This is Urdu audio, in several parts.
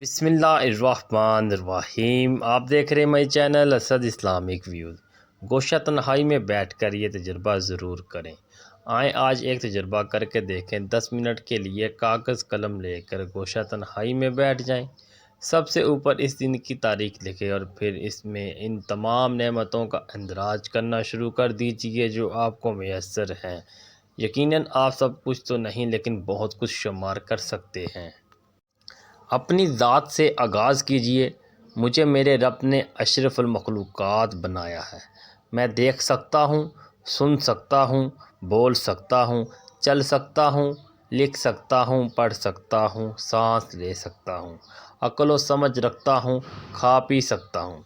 بسم اللہ الرحمن الرحیم۔ آپ دیکھ رہے ہیں my channel Asad Islamic views. گوشہ تنہائی میں بیٹھ کر یہ تجربہ ضرور کریں۔ آئیں آج ایک تجربہ کر کے دیکھیں۔ 10 منٹ کے لیے کاغذ قلم لے کر گوشہ تنہائی میں بیٹھ جائیں۔ سب سے اوپر اس دن کی تاریخ لکھیں اور پھر اس میں ان تمام نعمتوں کا اندراج کرنا شروع کر دیجئے جو آپ کو میسر ہیں۔ یقیناً آپ سب کچھ تو نہیں لیکن بہت کچھ شمار کر سکتے ہیں۔ اپنی ذات سے آغاز کیجئے۔ مجھے میرے رب نے اشرف المخلوقات بنایا ہے۔ میں دیکھ سکتا ہوں، سن سکتا ہوں، بول سکتا ہوں، چل سکتا ہوں، لکھ سکتا ہوں، پڑھ سکتا ہوں، سانس لے سکتا ہوں، عقل و سمجھ رکھتا ہوں، کھا پی سکتا ہوں۔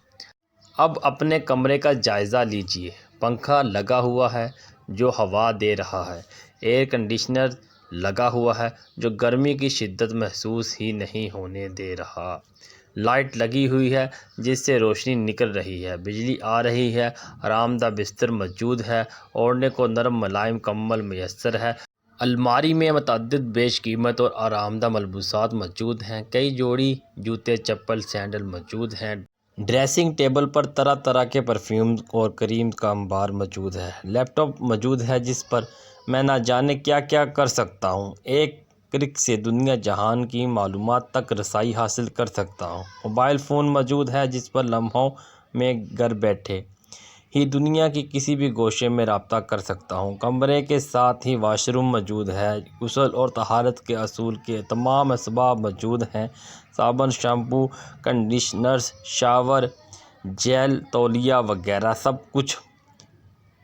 اب اپنے کمرے کا جائزہ لیجئے۔ پنکھا لگا ہوا ہے جو ہوا دے رہا ہے۔ ایئر کنڈیشنر لگا ہوا ہے جو گرمی کی شدت محسوس ہی نہیں ہونے دے رہا۔ لائٹ لگی ہوئی ہے جس سے روشنی نکل رہی ہے۔ بجلی آ رہی ہے۔ آرام دہ بستر موجود ہے۔ اوڑھنے کو نرم ملائم کمبل میسر ہے۔ الماری میں متعدد بیش قیمت اور آرام دہ ملبوسات موجود ہیں۔ کئی جوڑی جوتے، چپل، سینڈل موجود ہیں۔ ڈریسنگ ٹیبل پر طرح طرح کے پرفیوم اور کریم کا انبار موجود ہے۔ لیپ ٹاپ موجود ہے جس پر میں نہ جانے کیا کیا کر سکتا ہوں۔ ایک کلک سے دنیا جہان کی معلومات تک رسائی حاصل کر سکتا ہوں۔ موبائل فون موجود ہے جس پر لمحوں میں گھر بیٹھے ہی دنیا کی کسی بھی گوشے میں رابطہ کر سکتا ہوں۔ کمرے کے ساتھ ہی واش روم موجود ہے۔ غسل اور طہارت کے اصول کے تمام اسباب موجود ہیں۔ صابن، شیمپو، کنڈیشنرز، شاور جیل، تولیہ وغیرہ سب کچھ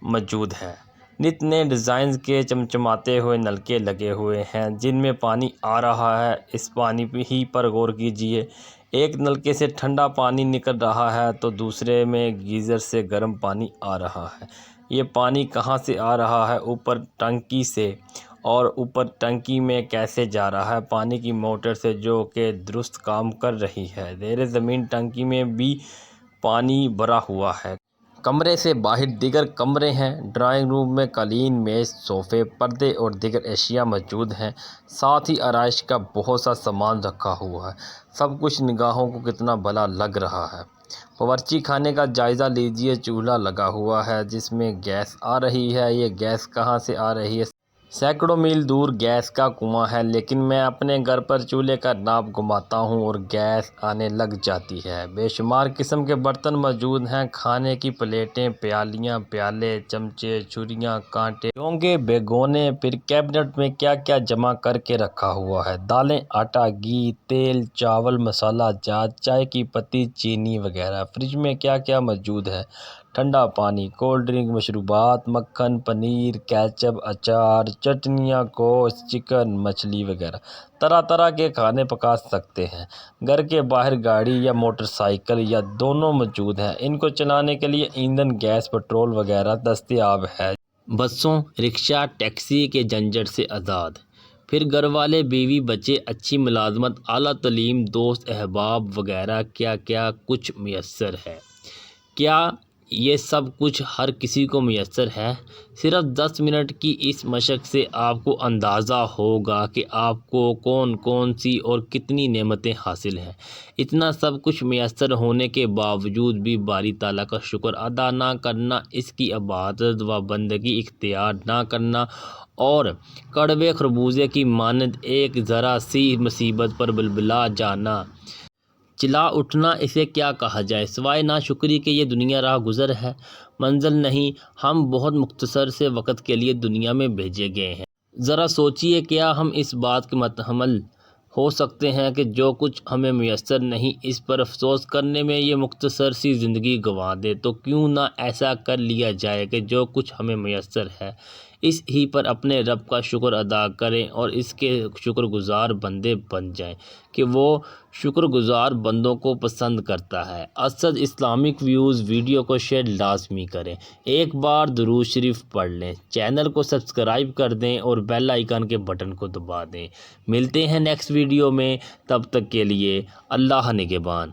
موجود ہے۔ نت نئے ڈیزائنز کے چمچماتے ہوئے نلکے لگے ہوئے ہیں جن میں پانی آ رہا ہے۔ اس پانی ہی پر غور کیجئے۔ ایک نلکے سے ٹھنڈا پانی نکل رہا ہے تو دوسرے میں گیزر سے گرم پانی آ رہا ہے۔ یہ پانی کہاں سے آ رہا ہے؟ اوپر ٹنکی سے۔ اور اوپر ٹنکی میں کیسے جا رہا ہے؟ پانی کی موٹر سے جو کہ درست کام کر رہی ہے۔ زیر زمین ٹنکی میں بھی پانی بھرا ہوا ہے۔ کمرے سے باہر دیگر کمرے ہیں۔ ڈرائنگ روم میں قالین، میز، صوفے، پردے اور دیگر اشیاء موجود ہیں۔ ساتھ ہی آرائش کا بہت سا سامان رکھا ہوا ہے۔ سب کچھ نگاہوں کو کتنا بھلا لگ رہا ہے۔ باورچی خانے کا جائزہ لیجئے۔ چولہا لگا ہوا ہے جس میں گیس آ رہی ہے۔ یہ گیس کہاں سے آ رہی ہے؟ سینکڑوں میل دور گیس کا کنواں ہے لیکن میں اپنے گھر پر چولہے کا ناب گھماتا ہوں اور گیس آنے لگ جاتی ہے۔ بے شمار قسم کے برتن موجود ہیں۔ کھانے کی پلیٹیں، پیالیاں، پیالے، چمچے، چھریاں، کانٹے، چونگے، بھگونے، پھر کیبنٹ میں کیا کیا جمع کر کے رکھا ہوا ہے۔ دالیں، آٹا، گھی، تیل، چاول، مسالہ جات، چائے کی پتی، چینی وغیرہ۔ فریج میں کیا کیا موجود ہے؟ ٹھنڈا پانی، کولڈ ڈرنک، مشروبات، مکھن، پنیر، کیچپ، اچار، چٹنیاں، گوشت، چکن، مچھلی وغیرہ۔ طرح طرح کے کھانے پکا سکتے ہیں۔ گھر کے باہر گاڑی یا موٹر سائیکل یا دونوں موجود ہیں۔ ان کو چلانے کے لیے ایندھن، گیس، پٹرول وغیرہ دستیاب ہے۔ بسوں، رکشہ، ٹیکسی کے جھنجھٹ سے آزاد۔ پھر گھر والے، بیوی، بچے، اچھی ملازمت، اعلیٰ تعلیم، دوست احباب وغیرہ کیا کیا کچھ میسر ہے۔ کیا یہ سب کچھ ہر کسی کو میسر ہے؟ صرف 10 منٹ کی اس مشق سے آپ کو اندازہ ہوگا کہ آپ کو کون کون سی اور کتنی نعمتیں حاصل ہیں۔ اتنا سب کچھ میسر ہونے کے باوجود بھی باری تعالیٰ کا شکر ادا نہ کرنا، اس کی عبادت و بندگی اختیار نہ کرنا اور کڑوے خربوزے کی مانند ایک ذرا سی مصیبت پر بلبلا جانا، چلا اٹھنا، اسے کیا کہا جائے سوائے ناشکری کے؟ یہ دنیا راہ گزر ہے، منزل نہیں۔ ہم بہت مختصر سے وقت کے لیے دنیا میں بھیجے گئے ہیں۔ ذرا سوچئے، کیا ہم اس بات کے متحمل ہو سکتے ہیں کہ جو کچھ ہمیں میسر نہیں اس پر افسوس کرنے میں یہ مختصر سی زندگی گنوا دیں؟ تو کیوں نہ ایسا کر لیا جائے کہ جو کچھ ہمیں میسر ہے اس ہی پر اپنے رب کا شکر ادا کریں اور اس کے شکر گزار بندے بن جائیں کہ وہ شکر گزار بندوں کو پسند کرتا ہے۔ اسد اسلامک ویوز ویڈیو کو شیئر لازمی کریں۔ ایک بار درود شریف پڑھ لیں، چینل کو سبسکرائب کر دیں اور بیل آئیکن کے بٹن کو دبا دیں۔ ملتے ہیں نیکسٹ ویڈیو میں، تب تک کے لیے اللہ نگہبان۔